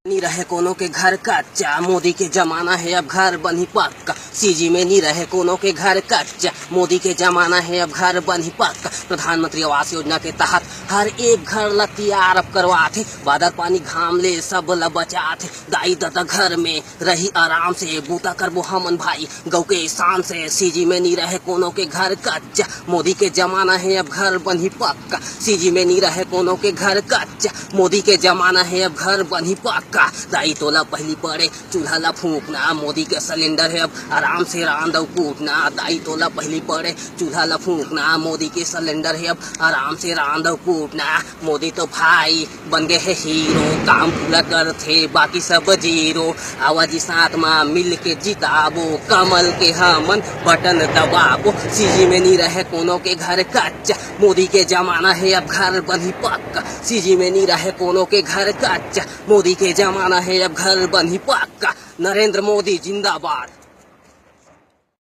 नहीं रहे कोनों के घर कच्चा, मोदी के जमाना है अब घर बनी पक्का। सीजी में नहीं रहे कोनों के घर कच्चा, मोदी के जमाना है अब घर बनी पक्का। प्रधानमंत्री आवास योजना के तहत हर एक घर ला तैयार अब करवाते, बादल पानी घाम ले सब ला बचाते। दाई दादा घर में रही आराम से, बूता करबो हमन भाई गौ के शान से। सीजी में नहीं रहे कोनों के घर कच्चा, मोदी के जमाना है अब घर बनी पक्का। सीजी में नहीं रहे कोनों के घर कच्चा, मोदी के जमाना है अब घर बनी पक्का। दाई तोला पहली पड़े चूल्हा ला फूकना, मोदी के सिलेंडर है अब आराम से रांधव कूटना। दाई तोला पहली पड़े चूल्हा ला फूकना, मोदी के सिलेंडर है अब आराम से रांधव कूटना। मोदी तो भाई बन गए है हीरो, काम पूरा करते बाकी सब जीरो। आवाजी साथ में मिल के जिताबो, कमल के हमन बटन दबाबो। सीजी में नहीं रहे कोनों के घर कच्चा, मोदी के जमाना है अब घर बनी पक्का। सीजी में नहीं रहे कोनों के घर कच्चा, मोदी के जमाना है अब घर बनी पक्का। नरेंद्र मोदी जिंदाबाद।